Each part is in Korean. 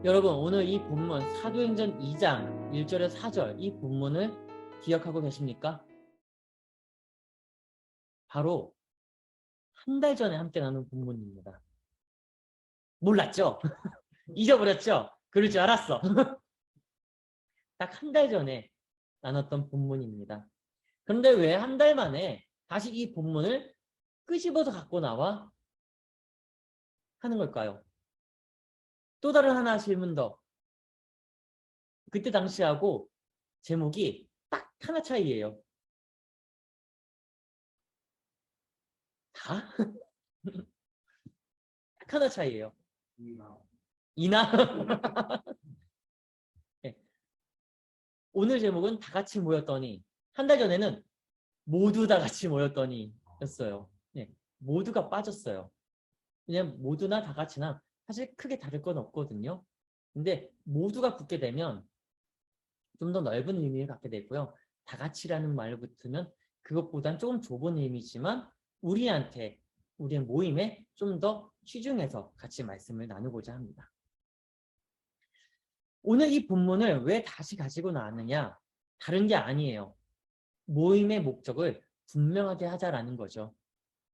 여러분, 오늘 이 본문 사도행전 2장 1절에서 4절 이 본문을 기억하고 계십니까? 바로 한 달 전에 함께 나눈 본문입니다. 몰랐죠? 잊어버렸죠? 그럴 줄 알았어. 딱 한 달 전에 나눴던 본문입니다. 그런데 왜 한 달 만에 다시 이 본문을 끄집어서 갖고 나와 하는 걸까요? 또 다른 하나 질문 더. 그때 당시하고 제목이 딱 하나 차이예요. 다? 딱 하나 차이예요. 이나? 네. 오늘 제목은 다 같이 모였더니, 한 달 전에는 모두 다 같이 모였더니 였어요. 네. 모두가 빠졌어요. 그냥 모두나 다 같이나 사실 크게 다를 건 없거든요. 근데 모두가 붙게 되면 좀 더 넓은 의미를 갖게 되고요. 다 같이라는 말을 붙으면 그것보단 조금 좁은 의미지만 우리의 모임에 좀 더 치중해서 같이 말씀을 나누고자 합니다. 오늘 이 본문을 왜 다시 가지고 나왔느냐? 다른 게 아니에요. 모임의 목적을 분명하게 하자라는 거죠.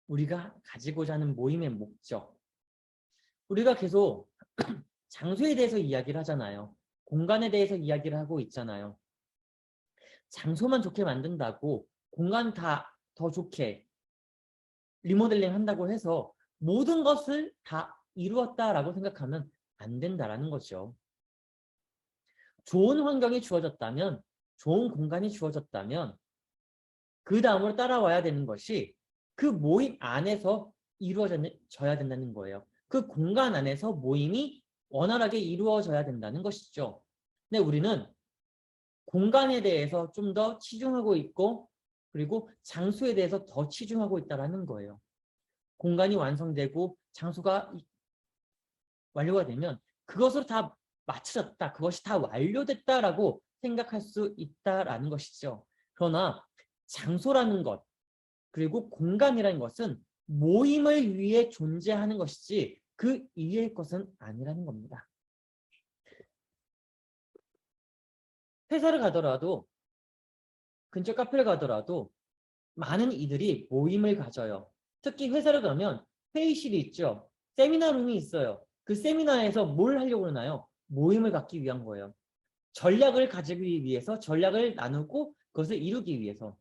우리가 가지고자 하는 모임의 목적. 우리가 계속 장소에 대해서 이야기를 하잖아요. 공간에 대해서 이야기를 하고 있잖아요. 장소만 좋게 만든다고 공간 다 더 좋게 리모델링 한다고 해서 모든 것을 다 이루었다라고 생각하면 안 된다라는 거죠. 좋은 환경이 주어졌다면, 좋은 공간이 주어졌다면 그 다음으로 따라와야 되는 것이 그 모임 안에서 이루어져야 된다는 거예요. 그 공간 안에서 모임이 원활하게 이루어져야 된다는 것이죠. 근데 우리는 공간에 대해서 좀 더 치중하고 있고 그리고 장소에 대해서 더 치중하고 있다는 거예요. 공간이 완성되고 장소가 완료가 되면 그것으로 다 맞춰졌다. 그것이 다 완료됐다라고 생각할 수 있다라는 것이죠. 그러나 장소라는 것 그리고 공간이라는 것은 모임을 위해 존재하는 것이지 그 이외의 것은 아니라는 겁니다. 회사를 가더라도 근처 카페를 가더라도 많은 이들이 모임을 가져요. 특히 회사를 가면 회의실이 있죠. 세미나룸이 있어요. 그 세미나에서 뭘 하려고 하나요? 모임을 갖기 위한 거예요. 전략을 가지기 위해서 전략을 나누고 그것을 이루기 위해서.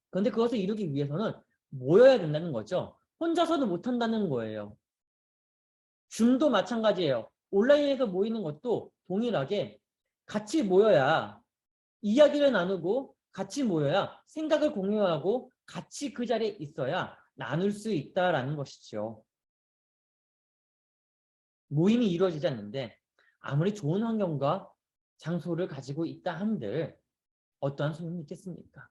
그런데 그것을 이루기 위해서는 모여야 된다는 거죠. 혼자서는 못한다는 거예요. 줌도 마찬가지예요. 온라인에서 모이는 것도 동일하게 같이 모여야 이야기를 나누고 같이 모여야 생각을 공유하고 같이 그 자리에 있어야 나눌 수 있다라는 것이죠. 모임이 이루어지지 않는데 아무리 좋은 환경과 장소를 가지고 있다 한들 어떠한 소용이 있겠습니까?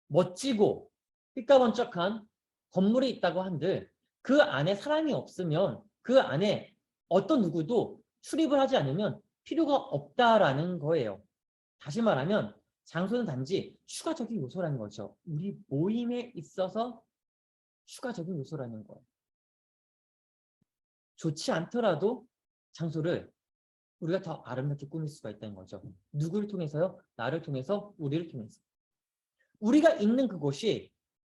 멋지고 삐까번쩍한 건물이 있다고 한들 그 안에 사람이 없으면 그 안에 어떤 누구도 출입을 하지 않으면 필요가 없다라는 거예요. 다시 말하면 장소는 단지 추가적인 요소라는 거죠. 우리 모임에 있어서 추가적인 요소라는 거예요. 좋지 않더라도 장소를 우리가 더 아름답게 꾸밀 수가 있다는 거죠. 누구를 통해서요? 나를 통해서, 우리를 통해서. 우리가 있는 그곳이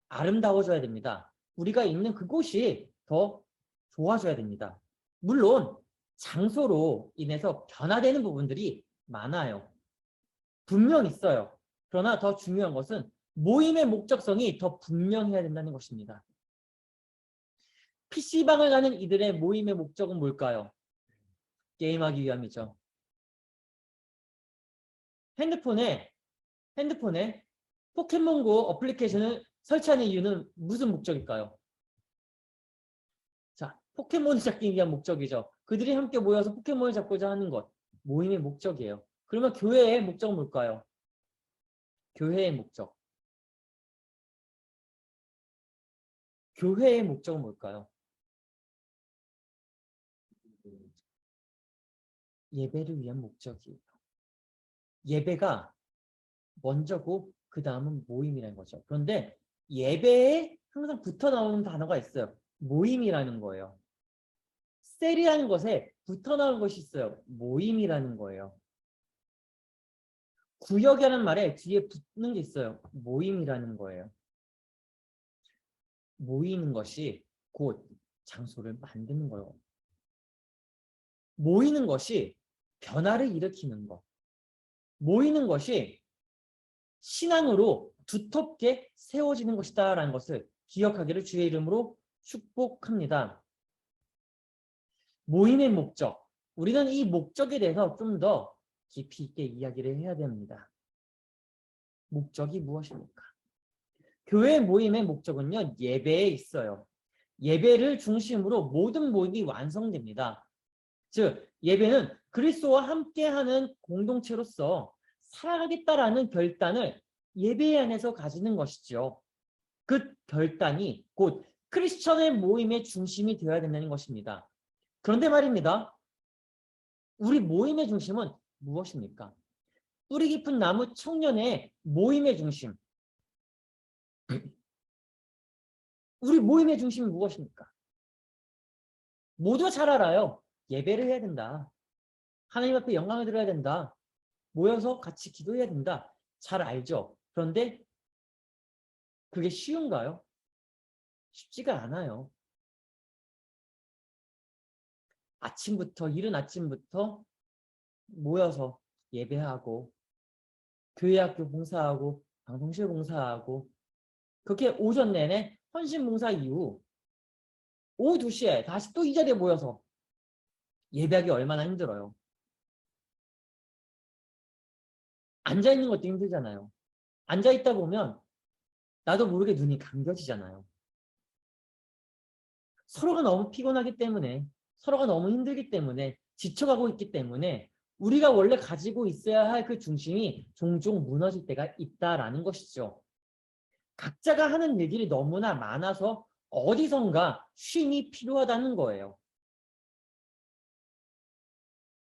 아름다워져야 됩니다. 우리가 있는 그곳이 더 좋아져야 됩니다. 물론 장소로 인해서 변화되는 부분들이 많아요. 분명 있어요. 그러나 더 중요한 것은 모임의 목적성이 더 분명해야 된다는 것입니다. PC방을 가는 이들의 모임의 목적은 뭘까요? 게임하기 위함이죠. 핸드폰에 포켓몬고 어플리케이션을 설치하는 이유는 무슨 목적일까요? 자, 포켓몬을 잡기 위한 목적이죠. 그들이 함께 모여서 포켓몬을 잡고자 하는 것. 모임의 목적이에요. 그러면 교회의 목적은 뭘까요? 교회의 목적. 교회의 목적은 뭘까요? 예배를 위한 목적이에요. 예배가 먼저고 그 다음은 모임이라는 거죠. 그런데 예배에 항상 붙어 나오는 단어가 있어요. 모임이라는 거예요. 셀이라는 것에 붙어 나온 것이 있어요. 모임이라는 거예요. 구역이라는 말에 뒤에 붙는 게 있어요. 모임이라는 거예요. 모이는 것이 곧 장소를 만드는 거예요. 모이는 것이 변화를 일으키는 것. 모이는 것이 신앙으로 두텁게 세워지는 것이다 라는 것을 기억하기를 주의 이름으로 축복합니다. 모임의 목적. 우리는 이 목적에 대해서 좀 더 깊이 있게 이야기를 해야 됩니다. 목적이 무엇입니까? 교회 모임의 목적은요, 예배에 있어요. 예배를 중심으로 모든 모임이 완성됩니다. 즉, 예배는 그리스도와 함께하는 공동체로서 살아가겠다라는 결단을 예배 안에서 가지는 것이죠. 그 결단이 곧 크리스천의 모임의 중심이 되어야 된다는 것입니다. 그런데 말입니다. 우리 모임의 중심은 무엇입니까? 뿌리 깊은 나무 청년의 모임의 중심. 우리 모임의 중심은 무엇입니까? 모두가 잘 알아요. 예배를 해야 된다. 하나님 앞에 영광을 드려야 된다. 모여서 같이 기도해야 된다. 잘 알죠? 그런데 그게 쉬운가요? 쉽지가 않아요. 이른 아침부터 모여서 예배하고 교회 학교 봉사하고 방송실 봉사하고 그렇게 오전 내내 헌신 봉사 이후 오후 2시에 다시 또 이 자리에 모여서 예배하기 얼마나 힘들어요. 앉아있는 것도 힘들잖아요. 앉아있다 보면 나도 모르게 눈이 감겨지잖아요. 서로가 너무 피곤하기 때문에 서로가 너무 힘들기 때문에 지쳐가고 있기 때문에 우리가 원래 가지고 있어야 할 그 중심이 종종 무너질 때가 있다라는 것이죠. 각자가 하는 일들이 너무나 많아서 어디선가 쉼이 필요하다는 거예요.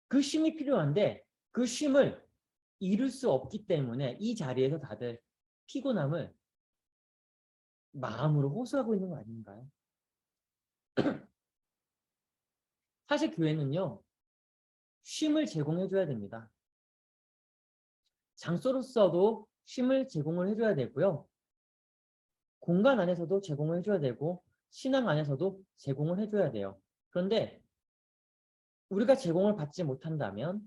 그 쉼이 필요한데 그 쉼을 이룰 수 없기 때문에 이 자리에서 다들 피곤함을 마음으로 호소하고 있는 거 아닌가요? 사실 교회는요, 쉼을 제공해줘야 됩니다. 장소로서도 쉼을 제공을 해줘야 되고요. 공간 안에서도 제공을 해줘야 되고 신앙 안에서도 제공을 해줘야 돼요. 그런데 우리가 제공을 받지 못한다면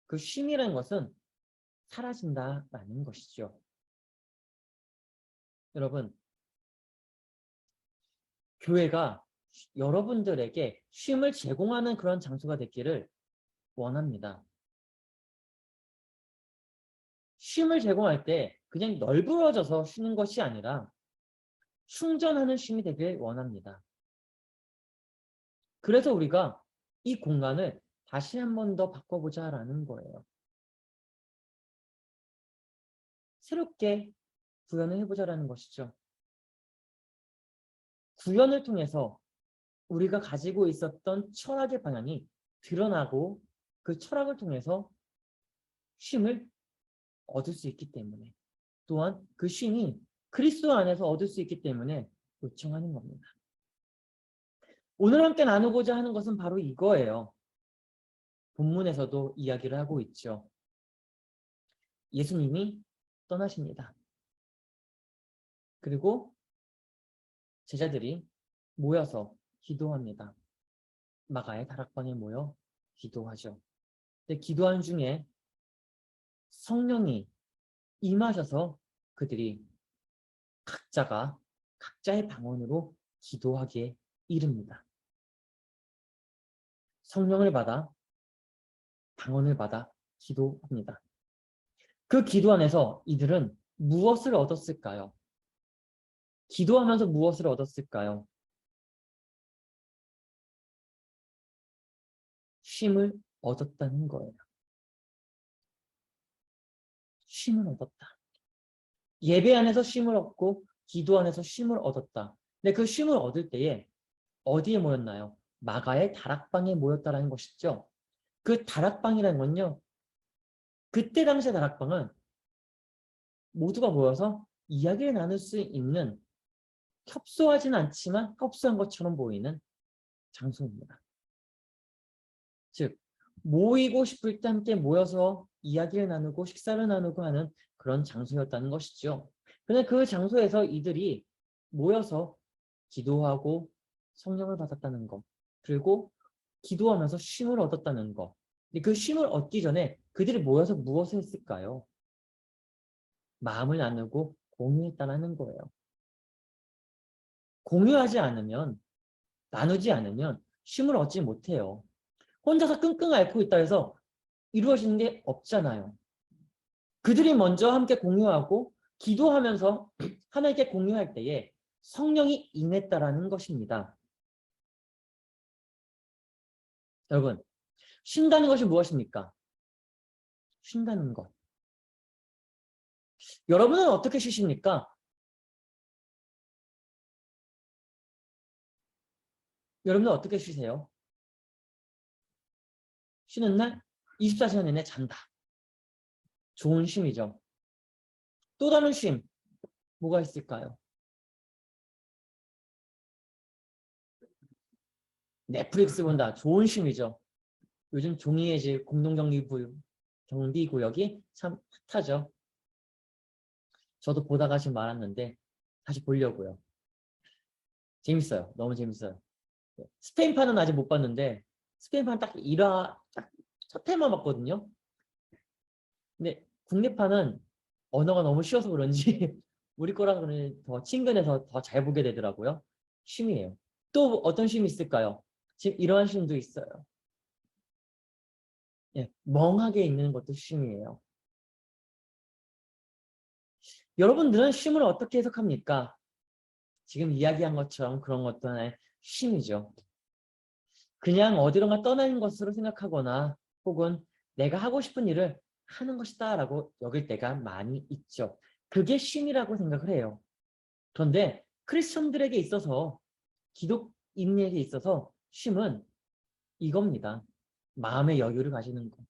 그 쉼이라는 것은 사라진다라는 것이죠. 여러분, 교회가 여러분들에게 쉼을 제공하는 그런 장소가 되기를 원합니다. 쉼을 제공할 때 그냥 널브러져서 쉬는 것이 아니라 충전하는 쉼이 되길 원합니다. 그래서 우리가 이 공간을 다시 한 번 더 바꿔보자라는 거예요. 새롭게 구현을 해보자라는 것이죠. 구현을 통해서 우리가 가지고 있었던 철학의 방향이 드러나고 그 철학을 통해서 쉼을 얻을 수 있기 때문에 또한 그 쉼이 그리스도 안에서 얻을 수 있기 때문에 요청하는 겁니다. 오늘 함께 나누고자 하는 것은 바로 이거예요. 본문에서도 이야기를 하고 있죠. 예수님이 떠나십니다. 그리고 제자들이 모여서 기도합니다. 마가의 다락방에 모여 기도하죠. 근데 기도하는 중에 성령이 임하셔서 그들이 각자가 각자의 방언으로 기도하기에 이릅니다. 성령을 받아 방언을 받아 기도합니다. 그 기도 안에서 이들은 무엇을 얻었을까요? 기도하면서 무엇을 얻었을까요? 쉼을 얻었다는 거예요. 쉼을 얻었다. 예배 안에서 쉼을 얻고 기도 안에서 쉼을 얻었다. 근데 그 쉼을 얻을 때에 어디에 모였나요? 마가의 다락방에 모였다라는 것이죠. 그 다락방이라는 건요. 그때 당시의 다락방은 모두가 모여서 이야기를 나눌 수 있는 협소하진 않지만 협소한 것처럼 보이는 장소입니다. 즉 모이고 싶을 때 함께 모여서 이야기를 나누고 식사를 나누고 하는 그런 장소였다는 것이죠. 그런데 그 장소에서 이들이 모여서 기도하고 성령을 받았다는 것, 그리고 기도하면서 쉼을 얻었다는 것. 근데 그 쉼을 얻기 전에 그들이 모여서 무엇을 했을까요? 마음을 나누고 공유했다는 거예요. 공유하지 않으면, 나누지 않으면 쉼을 얻지 못해요. 혼자서 끙끙 앓고 있다 해서 이루어지는 게 없잖아요. 그들이 먼저 함께 공유하고 기도하면서 하나님께 공유할 때에 성령이 임했다라는 것입니다. 여러분, 쉰다는 것이 무엇입니까? 쉰다는 것. 여러분은 어떻게 쉬십니까? 여러분은 어떻게 쉬세요? 쉬는 날 24시간 내내 잔다. 좋은 쉼이죠. 또 다른 쉼, 뭐가 있을까요? 넷플릭스 본다. 좋은 쉼이죠. 요즘 종이의 질 경비구역이 참 핫하죠. 저도 보다가 지금 말았는데 다시 보려고요. 재밌어요. 너무 재밌어요. 스페인판은 아직 못 봤는데 스페인판 딱 1화 딱 첫 회만 봤거든요. 근데 국내판은 언어가 너무 쉬워서 그런지 우리 거랑은 더 친근해서 더 잘 보게 되더라고요. 쉼이에요. 또 어떤 쉼이 있을까요? 지금 이러한 쉼도 있어요. 예, 멍하게 있는 것도 쉼이에요. 여러분들은 쉼을 어떻게 해석합니까? 지금 이야기한 것처럼 그런 것도 하나의 쉼이죠. 그냥 어디론가 떠나는 것으로 생각하거나 혹은 내가 하고 싶은 일을 하는 것이다 라고 여길 때가 많이 있죠. 그게 쉼이라고 생각을 해요. 그런데 크리스천들에게 있어서 기독인에게 있어서 쉼은 이겁니다. 마음의 여유를 가지는 것.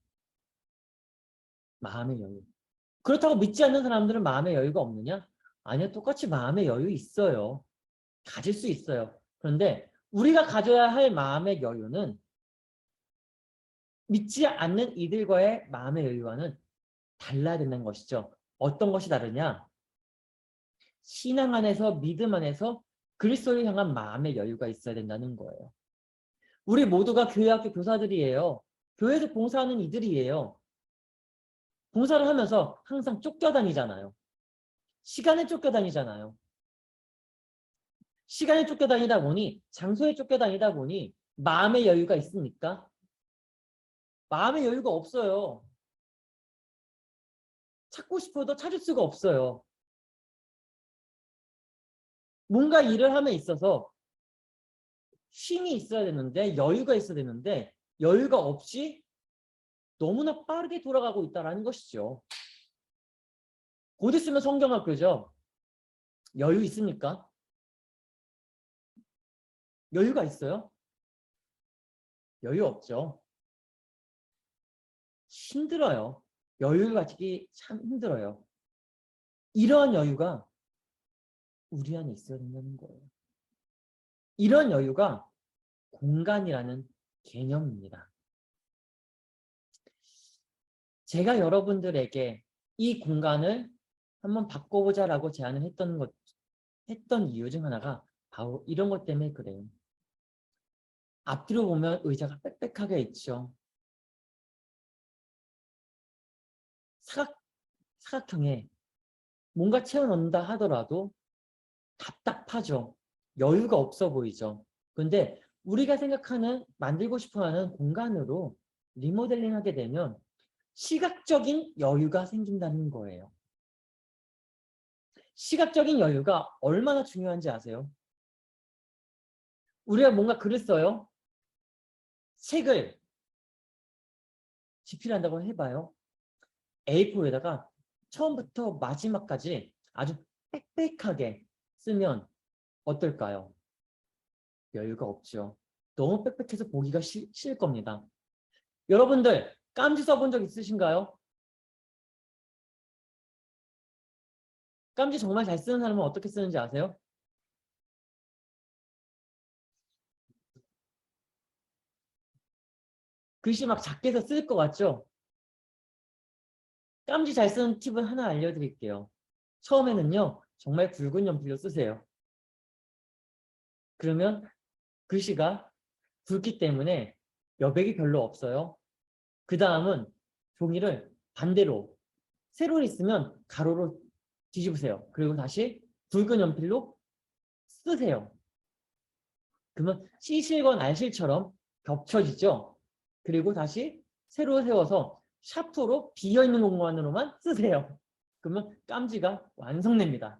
마음의 여유. 그렇다고 믿지 않는 사람들은 마음의 여유가 없느냐? 아니요. 똑같이 마음의 여유 있어요. 가질 수 있어요. 그런데 우리가 가져야 할 마음의 여유는 믿지 않는 이들과의 마음의 여유와는 달라야 된다는 것이죠. 어떤 것이 다르냐? 신앙 안에서 믿음 안에서 그리스도를 향한 마음의 여유가 있어야 된다는 거예요. 우리 모두가 교회학교 교사들이에요. 교회에서 봉사하는 이들이에요. 봉사를 하면서 항상 쫓겨다니잖아요. 시간에 쫓겨다니잖아요. 시간에 쫓겨다니다 보니 장소에 쫓겨다니다 보니 마음의 여유가 있습니까? 마음의 여유가 없어요. 찾고 싶어도 찾을 수가 없어요. 뭔가 일을 함에 있어서 쉼이 있어야 되는데 여유가 있어야 되는데 여유가 없이 너무나 빠르게 돌아가고 있다는 것이죠. 곧 있으면 성경학교죠. 여유 있습니까? 여유가 있어요? 여유 없죠. 힘들어요. 여유를 가지기 참 힘들어요. 이러한 여유가 우리 안에 있어야 된다는 거예요. 이런 여유가 공간이라는 개념입니다. 제가 여러분들에게 이 공간을 한번 바꿔보자라고 제안을 했던 이유 중 하나가 바로 이런 것 때문에 그래요. 앞뒤로 보면 의자가 빽빽하게 있죠. 사각형에 뭔가 채워넣는다 하더라도 답답하죠. 여유가 없어 보이죠. 그런데 우리가 생각하는 만들고 싶어하는 공간으로 리모델링하게 되면 시각적인 여유가 생긴다는 거예요. 시각적인 여유가 얼마나 중요한지 아세요? 우리가 뭔가 글을 써요. 책을 집필한다고 해봐요. A4에다가 처음부터 마지막까지 아주 빽빽하게 쓰면 어떨까요? 여유가 없죠. 너무 빽빽해서 보기가 싫을 겁니다. 여러분들 깜지 써본 적 있으신가요? 깜지 정말 잘 쓰는 사람은 어떻게 쓰는지 아세요? 글씨 막 작게 해서 쓸 것 같죠? 깜지 잘 쓰는 팁은 하나 알려드릴게요. 처음에는요, 정말 굵은 연필로 쓰세요. 그러면 글씨가 굵기 때문에 여백이 별로 없어요. 그 다음은 종이를 반대로 세로로 있으면 가로로 뒤집으세요. 그리고 다시 굵은 연필로 쓰세요. 그러면 C실과 R실처럼 겹쳐지죠. 그리고 다시 세로 세워서 샤프로 비어있는 공간으로만 쓰세요. 그러면 깜지가 완성됩니다.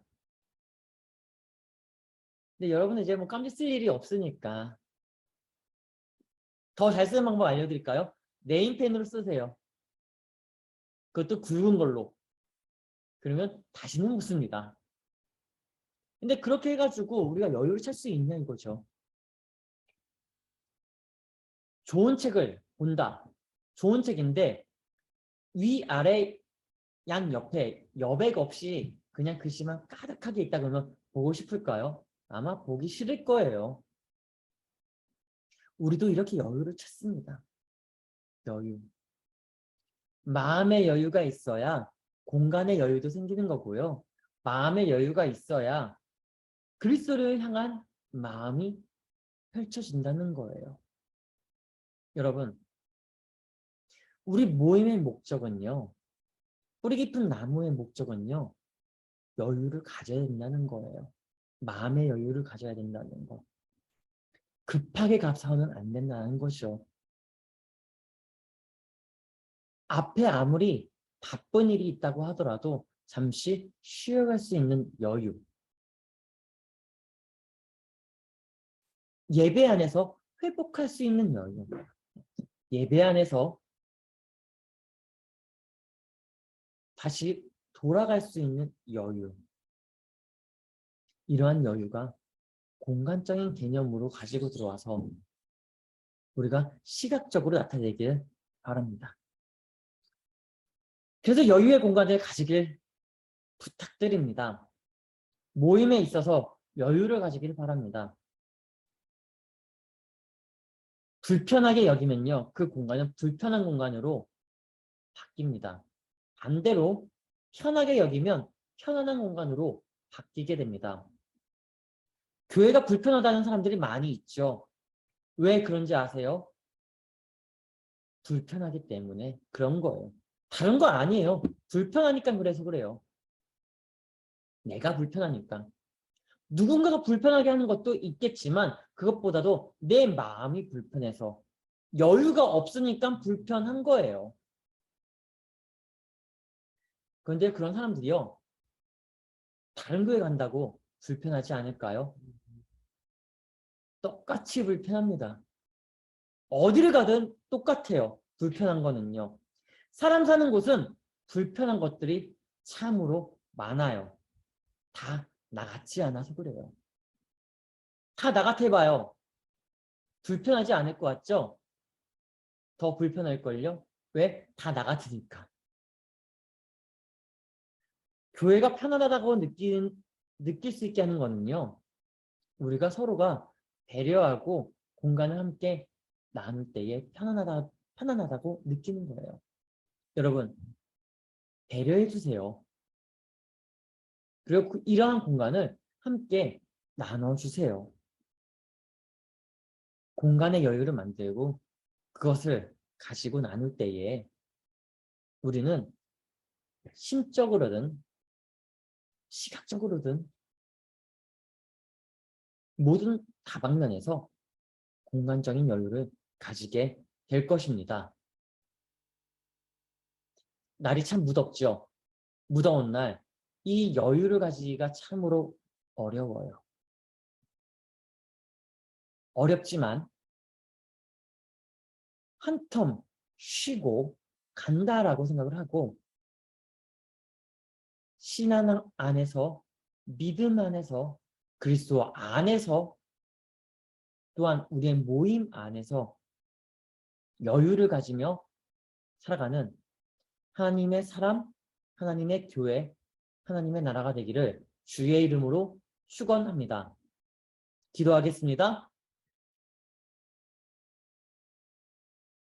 근데 여러분은 이제 뭐 깜지 쓸 일이 없으니까 더 잘 쓰는 방법 알려드릴까요? 네임펜으로 쓰세요. 그것도 굵은 걸로. 그러면 다시는 못 씁니다. 근데 그렇게 해가지고 우리가 여유를 찾을 수 있냐 이거죠. 좋은 책을 본다. 좋은 책인데 위아래 양 옆에 여백 없이 그냥 글씨만 가득하게 있다 그러면 보고 싶을까요? 아마 보기 싫을 거예요. 우리도 이렇게 여유를 찾습니다. 여유. 마음의 여유가 있어야 공간의 여유도 생기는 거고요. 마음의 여유가 있어야 그리스도를 향한 마음이 펼쳐진다는 거예요. 여러분, 우리 모임의 목적은요. 뿌리 깊은 나무의 목적은요. 여유를 가져야 된다는 거예요. 마음의 여유를 가져야 된다는 거. 급하게 가서는 안 된다는 거죠. 앞에 아무리 바쁜 일이 있다고 하더라도 잠시 쉬어갈 수 있는 여유. 예배 안에서 회복할 수 있는 여유. 예배 안에서 다시 돌아갈 수 있는 여유. 이러한 여유가 공간적인 개념으로 가지고 들어와서 우리가 시각적으로 나타내길 바랍니다. 그래서 여유의 공간을 가지길 부탁드립니다. 모임에 있어서 여유를 가지길 바랍니다. 불편하게 여기면요. 그 공간은 불편한 공간으로 바뀝니다. 반대로 편하게 여기면 편안한 공간으로 바뀌게 됩니다. 교회가 불편하다는 사람들이 많이 있죠. 왜 그런지 아세요? 불편하기 때문에 그런 거예요. 다른 거 아니에요. 불편하니까 그래서 그래요. 내가 불편하니까. 누군가가 불편하게 하는 것도 있겠지만 그것보다도 내 마음이 불편해서 여유가 없으니까 불편한 거예요. 그런데 그런 사람들이요. 다른 교회 간다고 불편하지 않을까요? 똑같이 불편합니다. 어디를 가든 똑같아요. 불편한 거는요. 사람 사는 곳은 불편한 것들이 참으로 많아요. 다 나 같지 않아서 그래요. 다 나 같아 봐요. 불편하지 않을 것 같죠? 더 불편할걸요? 왜? 다 나 같으니까. 교회가 편안하다고 느낄 수 있게 하는 거는요. 우리가 서로가 배려하고 공간을 함께 나눌 때에 편안하다고 느끼는 거예요. 여러분, 배려해 주세요. 그리고 이러한 공간을 함께 나눠주세요. 공간의 여유를 만들고 그것을 가지고 나눌 때에 우리는 심적으로든 시각적으로든 모든 다방면에서 공간적인 여유를 가지게 될 것입니다. 날이 참 무덥죠. 무더운 날 이 여유를 가지기가 참으로 어려워요. 어렵지만 한 텀 쉬고 간다라고 생각을 하고 신앙 안에서 믿음 안에서 그리스도 안에서 또한 우리의 모임 안에서 여유를 가지며 살아가는 하나님의 사람, 하나님의 교회, 하나님의 나라가 되기를 주의 이름으로 축원합니다. 기도하겠습니다.